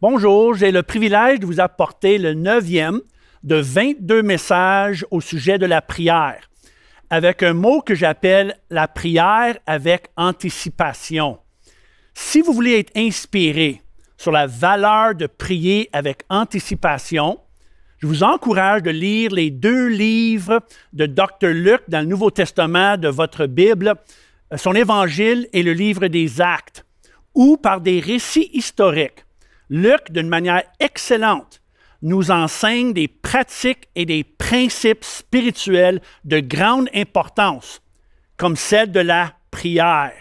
Bonjour, j'ai le privilège de vous apporter le 9e de 22 messages au sujet de la prière, avec un mot que j'appelle la prière avec anticipation. Si vous voulez être inspiré sur la valeur de prier avec anticipation, je vous encourage de lire les 2 livres de Dr. Luc dans le Nouveau Testament de votre Bible, son Évangile et le livre des Actes, où par des récits historiques, Luc, d'une manière excellente, nous enseigne des pratiques et des principes spirituels de grande importance, comme celle de la prière.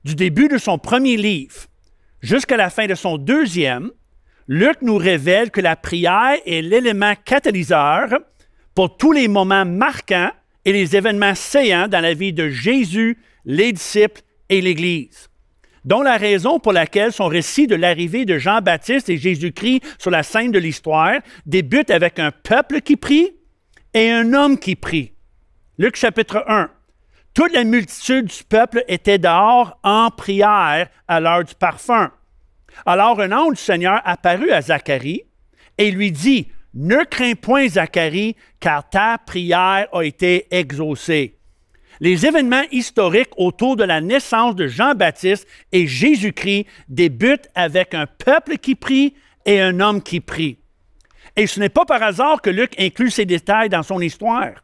Du début de son premier livre jusqu'à la fin de son 2e, Luc nous révèle que la prière est l'élément catalyseur pour tous les moments marquants et les événements saillants dans la vie de Jésus, les disciples et l'Église, dont la raison pour laquelle son récit de l'arrivée de Jean-Baptiste et Jésus-Christ sur la scène de l'histoire débute avec un peuple qui prie et un homme qui prie. Luc chapitre 1. Toute la multitude du peuple était dehors en prière à l'heure du parfum. Alors un ange du Seigneur apparut à Zacharie et lui dit, « Ne crains point, Zacharie, car ta prière a été exaucée. » Les événements historiques autour de la naissance de Jean-Baptiste et Jésus-Christ débutent avec un peuple qui prie et un homme qui prie. Et ce n'est pas par hasard que Luc inclut ces détails dans son histoire,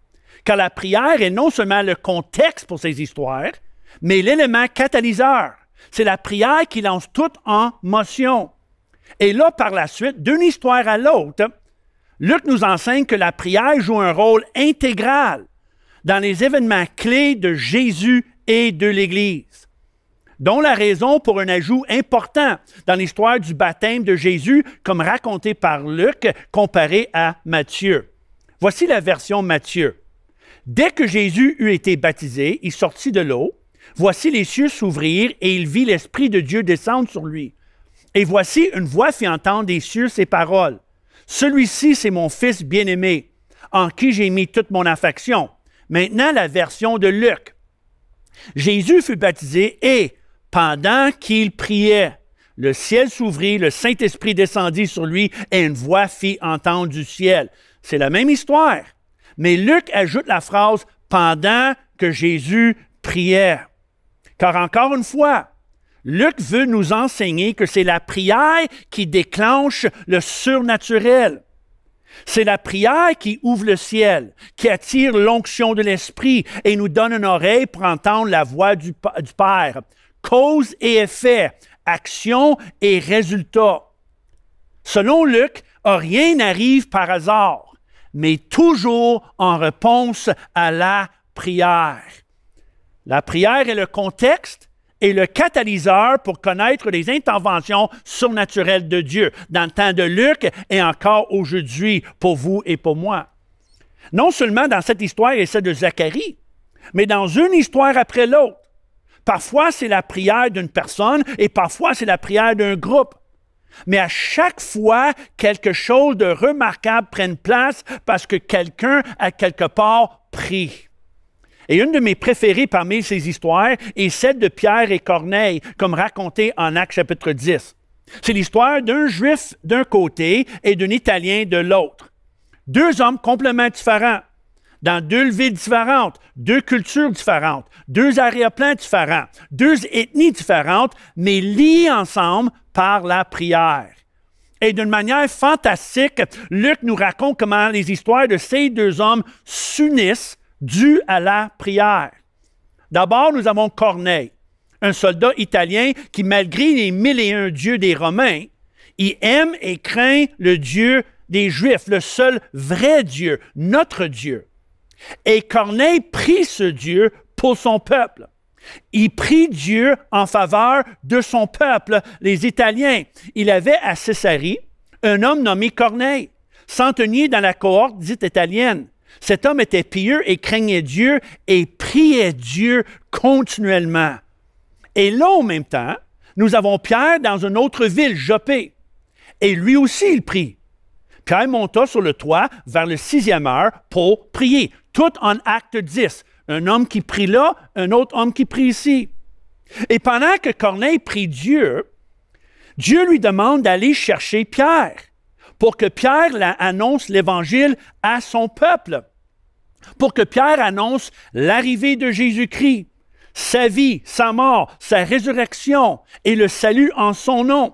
car la prière est non seulement le contexte pour ces histoires, mais l'élément catalyseur. C'est la prière qui lance tout en motion. Et là, par la suite, d'une histoire à l'autre, Luc nous enseigne que la prière joue un rôle intégral dans les événements clés de Jésus et de l'Église, dont la raison pour un ajout important dans l'histoire du baptême de Jésus, comme raconté par Luc, comparé à Matthieu. Voici la version Matthieu. Dès que Jésus eut été baptisé, il sortit de l'eau. Voici les cieux s'ouvrirent et il vit l'Esprit de Dieu descendre sur lui. Et voici une voix fit entendre des cieux ces paroles. Celui-ci, c'est mon Fils bien-aimé, en qui j'ai mis toute mon affection. Maintenant, la version de Luc. Jésus fut baptisé et, pendant qu'il priait, le ciel s'ouvrit, le Saint-Esprit descendit sur lui et une voix fit entendre du ciel. C'est la même histoire. Mais Luc ajoute la phrase « pendant que Jésus priait ». Car encore une fois, Luc veut nous enseigner que c'est la prière qui déclenche le surnaturel. C'est la prière qui ouvre le ciel, qui attire l'onction de l'Esprit et nous donne une oreille pour entendre la voix du Père. Cause et effet, action et résultat. Selon Luc, rien n'arrive par hasard, mais toujours en réponse à la prière. La prière est le contexte et le catalyseur pour connaître les interventions surnaturelles de Dieu dans le temps de Luc et encore aujourd'hui pour vous et pour moi. Non seulement dans cette histoire et celle de Zacharie, mais dans une histoire après l'autre. Parfois, c'est la prière d'une personne et parfois, c'est la prière d'un groupe. Mais à chaque fois, quelque chose de remarquable prenne place parce que quelqu'un, à quelque part, prie. Et une de mes préférées parmi ces histoires est celle de Pierre et Corneille, comme racontée en Actes chapitre 10. C'est l'histoire d'un Juif d'un côté et d'un Italien de l'autre. 2 hommes complètement différents, dans 2 villes différentes, 2 cultures différentes, 2 arrière-plans différents, 2 ethnies différentes, mais liés ensemble par la prière. Et d'une manière fantastique, Luc nous raconte comment les histoires de ces 2 hommes s'unissent dû à la prière. D'abord, nous avons Corneille, un soldat italien qui, malgré les 1001 dieux des Romains, il aime et craint le Dieu des Juifs, le seul vrai Dieu, notre Dieu. Et Corneille prie ce Dieu pour son peuple. Il prie Dieu en faveur de son peuple, les Italiens. Il avait à Césarée un homme nommé Corneille, centenier dans la cohorte dite italienne. Cet homme était pieux et craignait Dieu et priait Dieu continuellement. Et là, en même temps, nous avons Pierre dans une autre ville, Joppé. Et lui aussi, il prie. Pierre monta sur le toit vers le 6e heure pour prier. Tout en Acte 10. Un homme qui prie là, un autre homme qui prie ici. Et pendant que Corneille prie Dieu, Dieu lui demande d'aller chercher Pierre pour que Pierre annonce l'Évangile à son peuple, pour que Pierre annonce l'arrivée de Jésus-Christ, sa vie, sa mort, sa résurrection et le salut en son nom.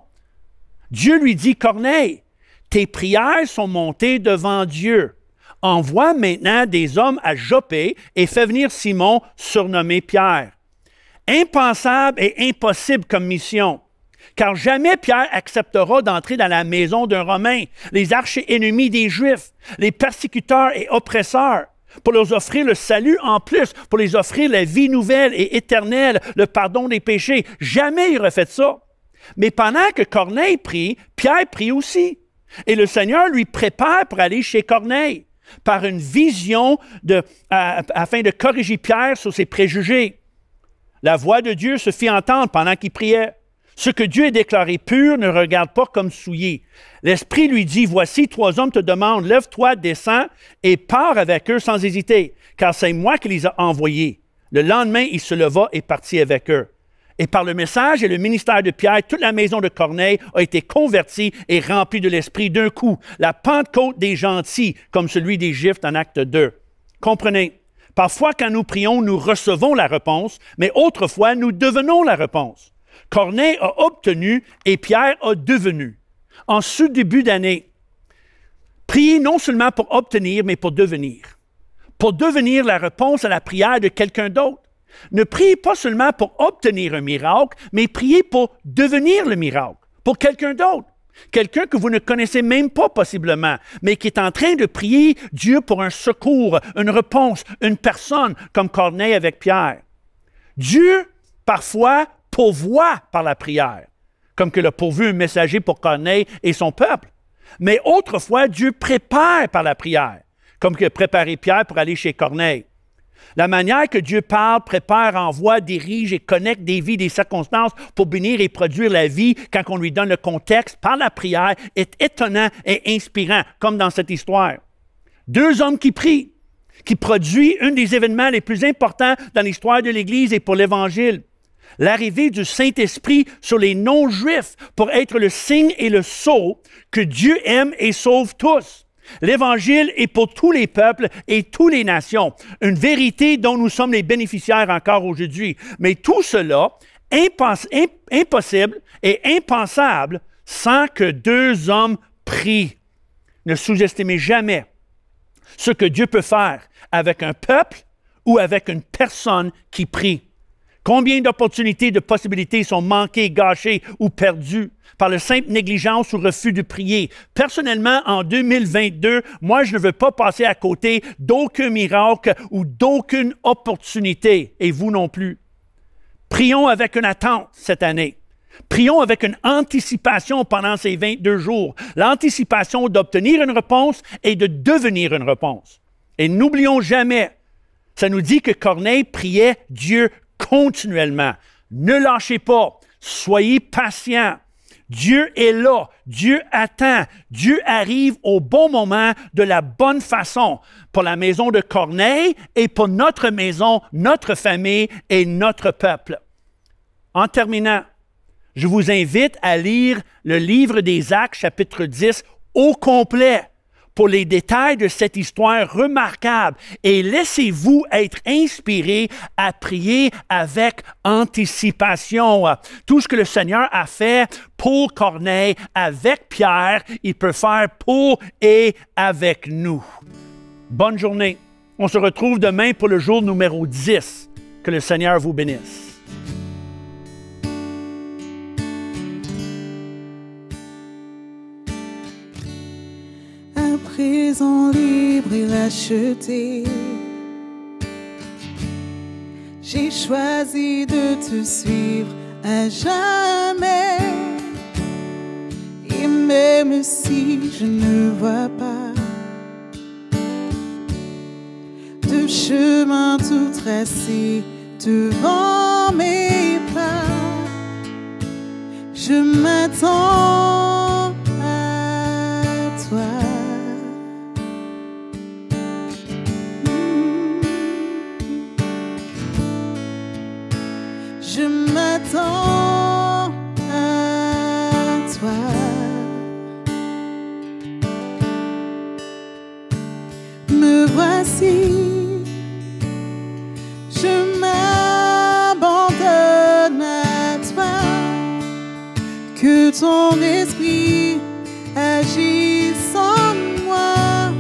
Dieu lui dit, Corneille, tes prières sont montées devant Dieu. Envoie maintenant des hommes à Joppé et fais venir Simon, surnommé Pierre. Impensable et impossible comme mission, car jamais Pierre acceptera d'entrer dans la maison d'un Romain, les archi-ennemis des Juifs, les persécuteurs et oppresseurs, pour leur offrir le salut en plus, pour les offrir la vie nouvelle et éternelle, le pardon des péchés. Jamais il aurait fait ça. Mais pendant que Corneille prie, Pierre prie aussi. Et le Seigneur lui prépare pour aller chez Corneille, par une vision afin de corriger Pierre sur ses préjugés. La voix de Dieu se fit entendre pendant qu'il priait. Ce que Dieu a déclaré pur ne regarde pas comme souillé. L'Esprit lui dit, voici, 3 hommes te demandent, lève-toi, descends et pars avec eux sans hésiter, car c'est moi qui les ai envoyés. Le lendemain, il se leva et partit avec eux. Et par le message et le ministère de Pierre, toute la maison de Corneille a été convertie et remplie de l'Esprit d'un coup. La Pentecôte des gentils, comme celui des Juifs en Acte 2. Comprenez, parfois quand nous prions, nous recevons la réponse, mais autrefois, nous devenons la réponse. Corneille a obtenu et Pierre a devenu. En ce début d'année, priez non seulement pour obtenir, mais pour devenir. Pour devenir la réponse à la prière de quelqu'un d'autre. Ne priez pas seulement pour obtenir un miracle, mais priez pour devenir le miracle, pour quelqu'un d'autre. Quelqu'un que vous ne connaissez même pas possiblement, mais qui est en train de prier Dieu pour un secours, une réponse, une personne, comme Corneille avec Pierre. Dieu, parfois, pourvoit par la prière, comme qu'il a pourvu un messager pour Corneille et son peuple. Mais autrefois, Dieu prépare par la prière, comme qu'il a préparé Pierre pour aller chez Corneille. La manière que Dieu parle, prépare, envoie, dirige et connecte des vies, des circonstances pour bénir et produire la vie quand on lui donne le contexte par la prière est étonnant et inspirant, comme dans cette histoire. 2 hommes qui prient, qui produisent un des événements les plus importants dans l'histoire de l'Église et pour l'Évangile. L'arrivée du Saint-Esprit sur les non-juifs pour être le signe et le sceau que Dieu aime et sauve tous. L'Évangile est pour tous les peuples et toutes les nations, une vérité dont nous sommes les bénéficiaires encore aujourd'hui. Mais tout cela, impossible et impensable sans que 2 hommes prient. Ne sous-estimez jamais ce que Dieu peut faire avec un peuple ou avec une personne qui prie. Combien d'opportunités, de possibilités sont manquées, gâchées ou perdues par la simple négligence ou refus de prier. Personnellement, en 2022, moi, je ne veux pas passer à côté d'aucun miracle ou d'aucune opportunité, et vous non plus. Prions avec une attente cette année. Prions avec une anticipation pendant ces 22 jours. L'anticipation d'obtenir une réponse et de devenir une réponse. Et n'oublions jamais, ça nous dit que Corneille priait Dieu continuellement. Ne lâchez pas. Soyez patients. Dieu est là. Dieu attend. Dieu arrive au bon moment, de la bonne façon, pour la maison de Corneille et pour notre maison, notre famille et notre peuple. En terminant, je vous invite à lire le livre des Actes, chapitre 10, au complet, pour les détails de cette histoire remarquable, et laissez-vous être inspiré à prier avec anticipation. Tout ce que le Seigneur a fait pour Corneille, avec Pierre, il peut faire pour et avec nous. Bonne journée. On se retrouve demain pour le jour numéro 10. Que le Seigneur vous bénisse. Présent libre et lâcheté, j'ai choisi de te suivre à jamais. Et même si je ne vois pas de chemin tout tracé devant mes pas, je m'attends à toi. Je m'attends à ton esprit agisse en moi.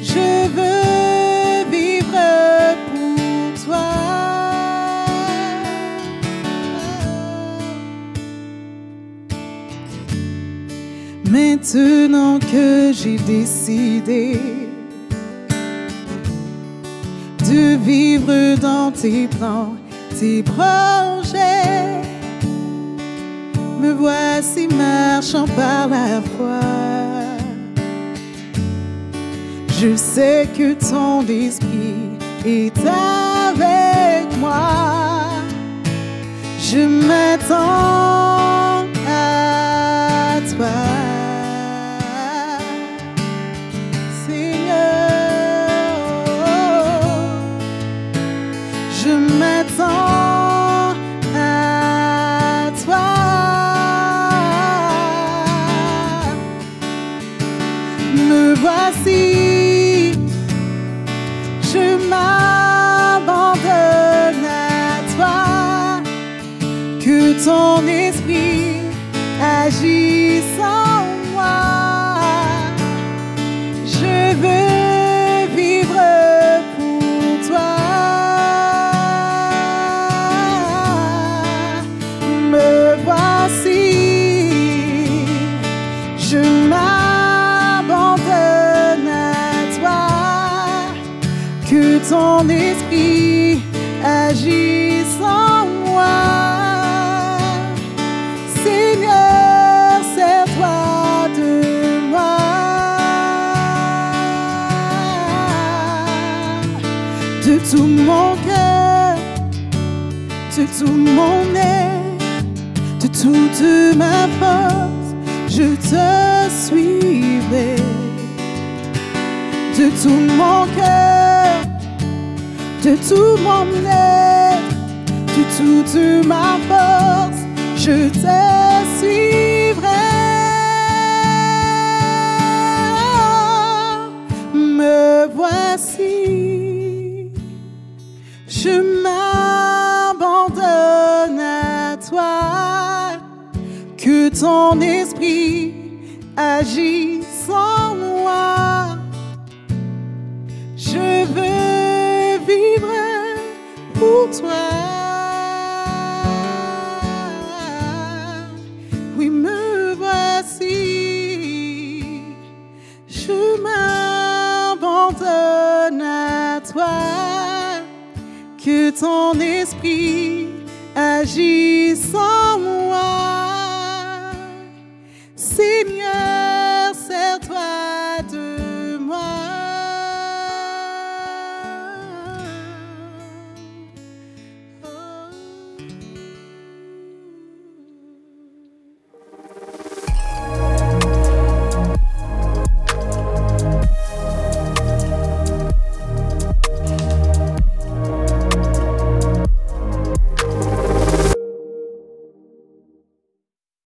Je veux vivre pour toi. Maintenant que j'ai décidé de vivre dans tes plans, tes projets, me voici marchant par la foi. Je sais que ton esprit est avec moi. Je m'attends à toi. Je m'attends à toi. Me voici, je m'abandonne à toi. Que ton esprit agisse en moi. Je veux vivre pour toi. Je m'abandonne à toi, que ton esprit agisse en moi. Seigneur, sers-toi de moi. De tout mon cœur, de tout mon être, de toute ma force, je te suivrai. De tout mon cœur, de tout mon être, de toute ma force, je te suivrai. Me voici, je m'abandonne à toi. Que ton esprit agisse en moi. Je veux vivre pour toi. Oui, me voici. Je m'abandonne à toi. Que ton esprit agisse en moi. Seigneur,